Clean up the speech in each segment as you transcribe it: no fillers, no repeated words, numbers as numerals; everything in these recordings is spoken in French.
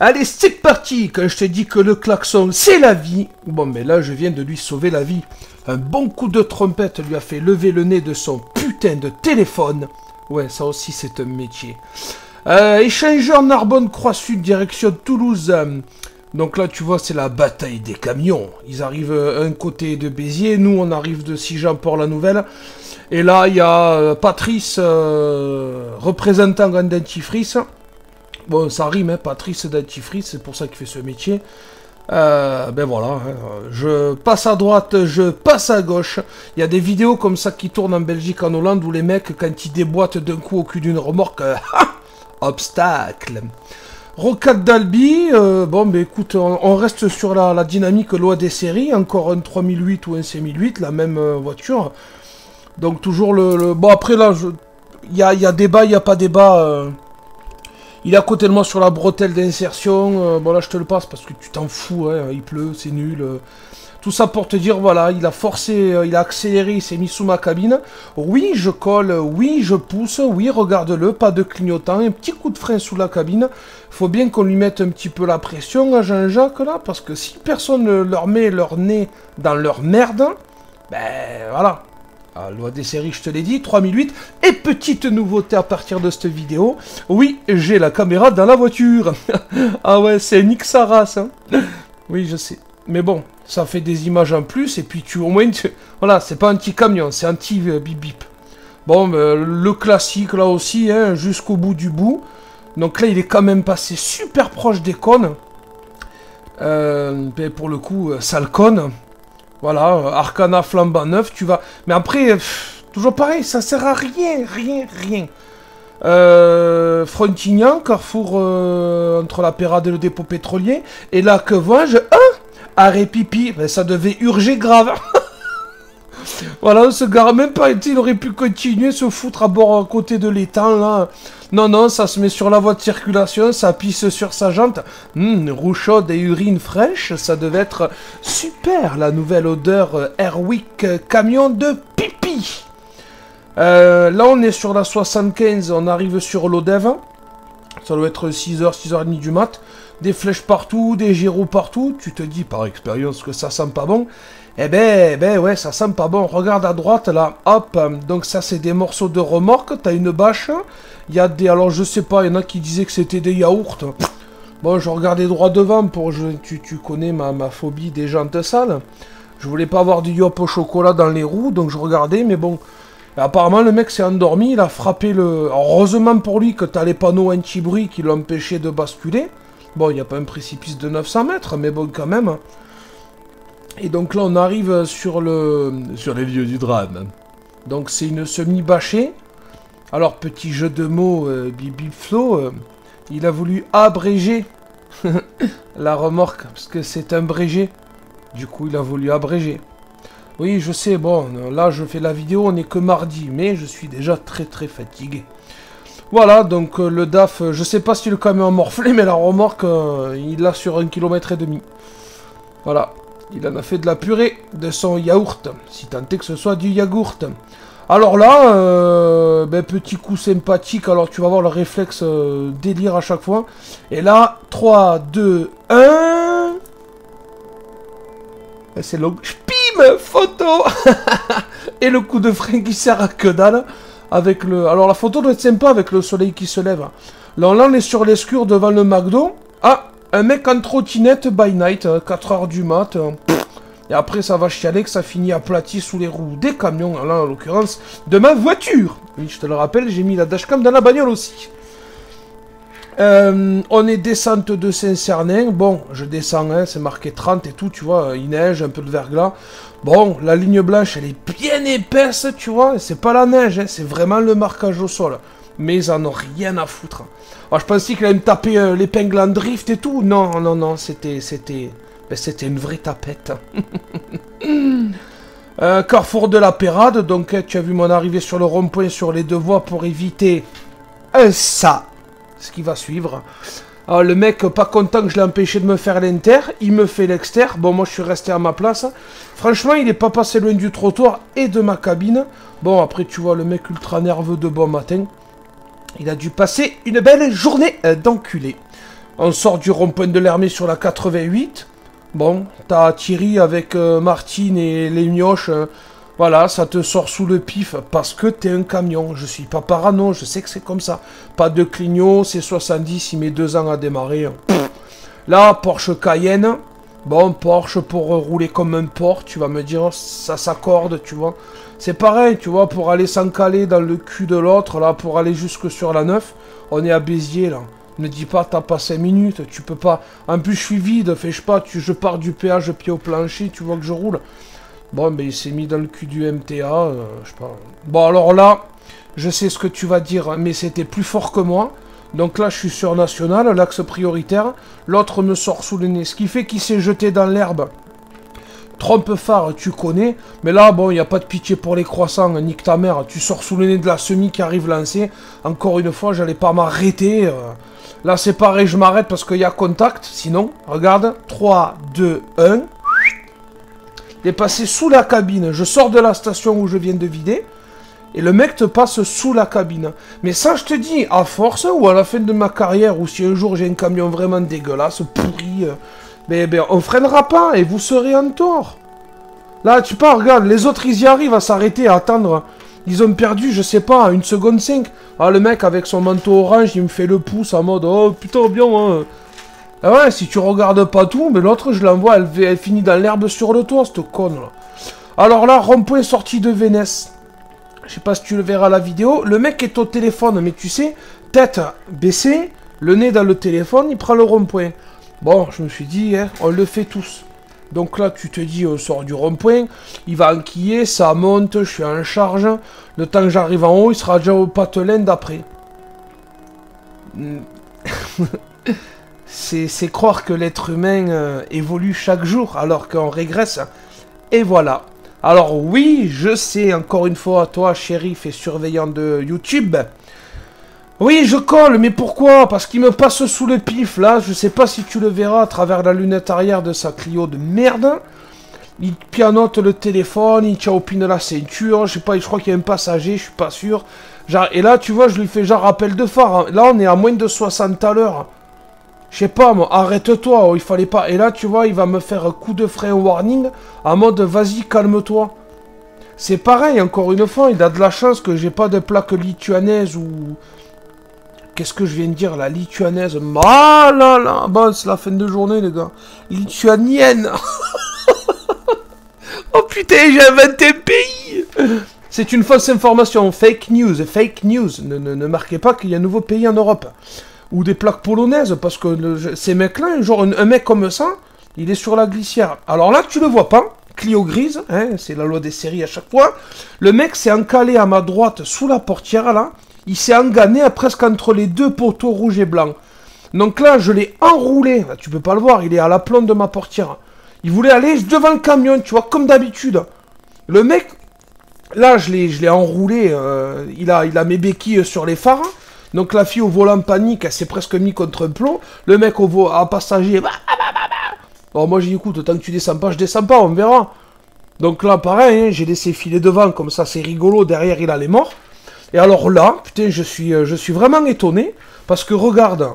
Allez, c'est parti. Quand je te dis que le klaxon, c'est la vie. Bon, mais là, je viens de lui sauver la vie. Un bon coup de trompette lui a fait lever le nez de son putain de téléphone. Ouais, ça aussi, c'est un métier. Échangeur Narbonne-Croix-Sud, direction Toulouse. Donc là, tu vois, c'est la bataille des camions. Ils arrivent un côté de Béziers, nous, on arrive de Sigean-Port-la-Nouvelle. Et là, il y a Patrice, représentant en dentifrice. Bon, ça rime, hein, Patrice dentifrice, c'est pour ça qu'il fait ce métier. Ben voilà, hein, je passe à droite, je passe à gauche. Il y a des vidéos comme ça qui tournent en Belgique, en Hollande, où les mecs, quand ils déboîtent d'un coup au cul d'une remorque, obstacle. Rocade d'Albi, bon, ben écoute, on reste sur la dynamique loi des séries, encore un 3008 ou un 5008, la même voiture. Donc toujours le... Bon, après là, il y a débat, il n'y a pas débat. Il est à côté de moi sur la bretelle d'insertion. Bon, là, je te le passe parce que tu t'en fous. Hein, il pleut, c'est nul. Tout ça pour te dire, voilà, il a forcé, il a accéléré, il s'est mis sous ma cabine. Oui, je colle, oui, je pousse, oui, regarde-le, pas de clignotant. Un petit coup de frein sous la cabine. Faut bien qu'on lui mette un petit peu la pression à Jean-Jacques, là, parce que si personne ne leur met leur nez dans leur merde, ben, voilà. Ah, loi des séries, je te l'ai dit, 3008. Et petite nouveauté à partir de cette vidéo, oui, j'ai la caméra dans la voiture. Ah ouais, c'est une X-Aras, hein. Oui, je sais. Mais bon, ça fait des images en plus, et puis au moins, voilà, c'est pas un petit camion, c'est un petit bip bip. Bon, le classique, là aussi, hein, jusqu'au bout du bout. Donc là, il est quand même passé super proche des cônes. Pour le coup, sale cône. Voilà, Arcana flambant neuf, tu vas... Mais après, toujours pareil, ça sert à rien, rien. Frontignan, carrefour entre la Pérade et le dépôt pétrolier. Et là, que vois-je? Arrêt pipi. Ben, ça devait urger grave. Voilà, on se gare même pas. Il aurait pu continuer, se foutre à bord à côté de l'étang, là. Non, ça se met sur la voie de circulation, ça pisse sur sa jante. Roue chaude et urine fraîche, ça devait être super, la nouvelle odeur Airwick camion de pipi. Là, on est sur la 75, on arrive sur l'Odève. Ça doit être 6h, 6h30 du mat. Des flèches partout, des gyros partout. Tu te dis par expérience que ça sent pas bon. Eh ben ouais, ça sent pas bon. Regarde à droite là, hop. Donc ça c'est des morceaux de remorque. T'as une bâche. Il y a des... Alors je sais pas, il y en a qui disaient que c'était des yaourts. Bon, je regardais droit devant pour... Tu connais ma phobie des jantes sales. Je voulais pas avoir du yop au chocolat dans les roues, donc je regardais, mais bon... Apparemment, le mec s'est endormi, il a frappé le... Alors, heureusement pour lui que t'as les panneaux anti-bruit qui l'ont empêché de basculer. Bon, il n'y a pas un précipice de 900 mètres, mais bon, quand même. Et donc là, on arrive sur les lieux du drame. Donc, c'est une semi-bâchée. Alors, petit jeu de mots, Bibi Flo, il a voulu abréger la remorque, parce que c'est un brégé. Du coup, il a voulu abréger. Oui, je sais, bon, là, je fais la vidéo, on n'est que mardi, mais je suis déjà très fatigué. Voilà, donc le DAF, je sais pas si le camion a morflé, mais la remorque, il l'a sur 1,5 km. Voilà, il en a fait de la purée de son yaourt, si tant est que ce soit du yaourt. Alors là, petit coup sympathique, alors tu vas voir le réflexe délire à chaque fois. Et là, 3, 2, 1... C'est long. Pim, photo. Et le coup de frein qui sert à que dalle. Avec le... Alors la photo doit être sympa avec le soleil qui se lève. Là on est sur l'escure devant le McDo. Ah, un mec en trottinette by night, 4 h du mat. Et après ça va chialer que ça finit aplati sous les roues des camions. Là en l'occurrence de ma voiture. Oui, je te le rappelle, j'ai mis la dashcam dans la bagnole aussi. On est descente de Saint-Cernin. Bon, je descends, hein, c'est marqué 30 et tout, tu vois. Il neige, un peu de verglas. Bon, la ligne blanche, elle est bien épaisse, tu vois. C'est pas la neige, hein, c'est vraiment le marquage au sol. Mais ils en ont rien à foutre. Alors, je pensais qu'il allait me taper l'épingle en drift et tout. Non, c'était une vraie tapette. Carrefour de la Pérade. Donc, tu as vu mon arrivée sur le rond-point sur les deux voies pour éviter ça. Ce qui va suivre. Alors, le mec, pas content que je l'ai empêché de me faire l'inter, il me fait l'exter. Bon, moi, je suis resté à ma place. Franchement, il est pas passé loin du trottoir et de ma cabine. Bon, après, tu vois, le mec ultra nerveux de bon matin. Il a dû passer une belle journée d'enculé. On sort du rond-point de l'Hermée sur la 88. Bon, t'as Thierry avec Martine et les mioches. Voilà, ça te sort sous le pif parce que t'es un camion. Je suis pas parano, je sais que c'est comme ça. Pas de clignot, c'est 70, il met 2 ans à démarrer. Pff. Là, Porsche Cayenne. Bon, Porsche pour rouler comme un porc, tu vas me dire, ça s'accorde, tu vois. C'est pareil, tu vois, pour aller s'encaler dans le cul de l'autre, là, pour aller jusque sur la 9, on est à Béziers, là. Ne dis pas, t'as pas 5 minutes, tu peux pas... En plus, je suis vide, fais je pas, je pars du péage pied au plancher, tu vois que je roule. Bon, mais il s'est mis dans le cul du MTA, je sais pas. Bon, alors là, je sais ce que tu vas dire, mais c'était plus fort que moi. Donc là, je suis sur National, l'axe prioritaire. L'autre me sort sous le nez, ce qui fait qu'il s'est jeté dans l'herbe. Trompe-phare, tu connais. Mais là, bon, il n'y a pas de pitié pour les croissants, nique ta mère. Tu sors sous le nez de la semi qui arrive lancée. Encore une fois, j'allais pas m'arrêter. Là, c'est pareil, je m'arrête parce qu'il y a contact. Sinon, regarde, 3, 2, 1. Il est passé sous la cabine. Je sors de la station où je viens de vider. Et le mec te passe sous la cabine. Mais ça, je te dis, à force, ou à la fin de ma carrière, ou si un jour j'ai un camion vraiment dégueulasse, pourri, ben, on freinera pas et vous serez en tort. Là, tu pars, regarde, les autres, ils y arrivent à s'arrêter, à attendre. Ils ont perdu, je sais pas, 1 seconde 5. Ah, le mec, avec son manteau orange, il me fait le pouce en mode, oh, putain, bien, hein. Ah ouais, si tu regardes pas tout, mais l'autre, je l'envoie, elle finit dans l'herbe sur le toit, cette conne, là. Alors là, rond-point sorti de Vénès. Je sais pas si tu le verras à la vidéo. Le mec est au téléphone, mais tu sais, tête baissée, le nez dans le téléphone, il prend le rond-point. Bon, je me suis dit, hein, on le fait tous. Donc là, tu te dis, on sort du rond-point, il va enquiller, ça monte, je suis en charge. Le temps que j'arrive en haut, il sera déjà au patelin d'après. C'est croire que l'être humain évolue chaque jour, alors qu'on régresse. Et voilà. Alors oui, je sais, encore une fois, toi, shérif et surveillant de YouTube. Oui, je colle, mais pourquoi? Parce qu'il me passe sous le pif, là. Je sais pas si tu le verras à travers la lunette arrière de sa Clio de merde. Il pianote le téléphone, il chaopine la ceinture. Je sais pas, je crois qu'il y a un passager, je suis pas sûr. Genre, et là, tu vois, je lui fais genre rappel de phare. Hein. Là, on est à moins de 60 à l'heure. Je sais pas, moi, arrête-toi, il fallait pas. Et là, tu vois, il va me faire un coup de frein warning, en mode, vas-y, calme-toi. C'est pareil, encore une fois, il a de la chance que j'ai pas de plaque lituanaise ou... Qu'est-ce que je viens de dire, la lituanaise? Ah là là, bon, c'est la fin de journée, les gars. Lituanienne. Oh putain, j'ai inventé un pays. C'est une fausse information, fake news, fake news. Ne marquez pas qu'il y a un nouveau pays en Europe. Ou des plaques polonaises, parce que ces mecs-là, genre un mec comme ça, il est sur la glissière. Alors là, tu le vois pas, Clio grise, hein, c'est la loi des séries à chaque fois. Le mec s'est encalé à ma droite, sous la portière, là. Il s'est engané presque entre les deux poteaux rouges et blancs. Donc là, je l'ai enroulé. Là, tu peux pas le voir, il est à l'aplomb de ma portière. Il voulait aller devant le camion, tu vois, comme d'habitude. Le mec, là, je l'ai enroulé, il a mes béquilles sur les phares. Donc la fille au volant panique, elle s'est presque mis contre un plomb. Le mec à passager... Bon, moi j'ai dit, écoute, tant que tu descends pas, je descends pas, on verra. Donc là, pareil, hein, j'ai laissé filer devant, comme ça c'est rigolo, derrière il a les morts. Et alors là, putain, je suis vraiment étonné, parce que regarde...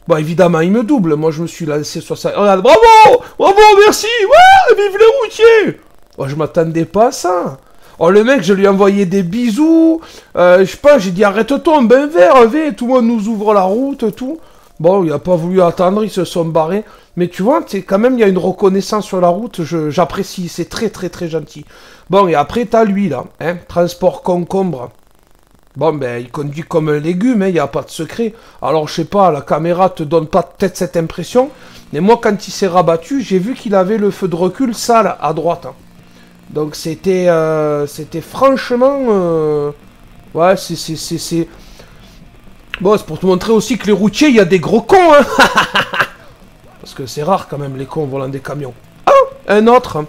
Bon, évidemment, il me double, moi je me suis lancé sur ça. Regarde, bravo! Bravo, merci! Ouais, vive les routiers! Oh, je m'attendais pas à ça. Oh, le mec, je lui ai envoyé des bisous. Je sais pas, j'ai dit arrête-toi, un bain vert, tout le monde nous ouvre la route, tout. Bon, il a pas voulu attendre, ils se sont barrés. Mais tu vois, quand même, il y a une reconnaissance sur la route, j'apprécie, c'est très très très gentil. Bon, et après, t'as lui, là, hein, transport concombre. Bon, ben, il conduit comme un légume, il n'y a pas de secret. Alors, je sais pas, la caméra te donne pas peut-être cette impression. Mais moi, quand il s'est rabattu, j'ai vu qu'il avait le feu de recul sale à droite. Hein. Donc c'était franchement... ouais, c'est... Bon, c'est pour te montrer aussi que les routiers, il y a des gros cons, hein. Parce que c'est rare quand même, les cons volant des camions. Ah, un autre. Hein.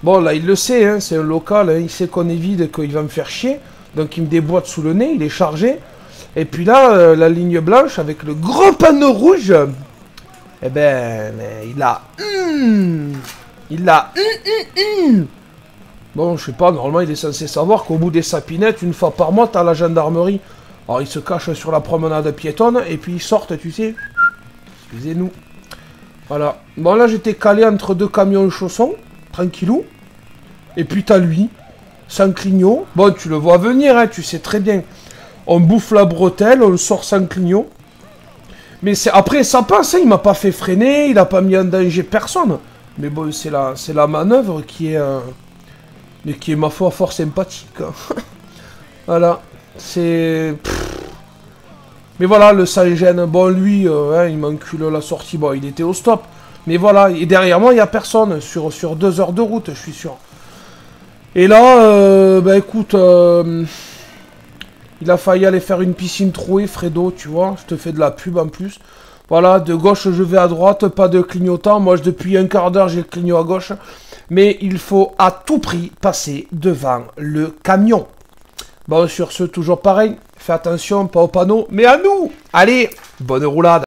Bon, là, il le sait, hein, c'est un local, hein, il sait qu'on est vide, qu'il va me faire chier. Donc il me déboîte sous le nez, il est chargé. Et puis là, la ligne blanche, avec le gros panneau rouge... Eh ben, il a... Bon, je sais pas, normalement il est censé savoir qu'au bout des sapinettes, une fois par mois, t'as la gendarmerie. Alors ils se cachent sur la promenade piétonne, et puis ils sortent, tu sais. Excusez-nous. Voilà. Bon, là, j'étais calé entre deux camions chaussons. Tranquillou. Et puis, t'as lui. Sans clignot. Bon, tu le vois venir, hein, tu sais très bien. On bouffe la bretelle, on le sort sans clignot. Mais c'est après, ça passe, hein, il m'a pas fait freiner, il a pas mis en danger personne. Mais bon, c'est la manœuvre qui est... mais qui est, ma foi, fort sympathique. Voilà. C'est... Mais voilà, le sans-gêne, bon, lui, hein, il m'encule la sortie. Bon, il était au stop. Mais voilà, et derrière moi, il n'y a personne. Sur 2 heures de route, je suis sûr. Et là, bah écoute... il a failli aller faire une piscine trouée, Fredo, tu vois. Je te fais de la pub en plus. Voilà, de gauche, je vais à droite, pas de clignotant. Moi, depuis un quart d'heure, j'ai le clignot à gauche. Mais il faut à tout prix passer devant le camion. Bon, sur ce, toujours pareil. Fais attention, pas au panneau, mais à nous. Allez, bonne roulade.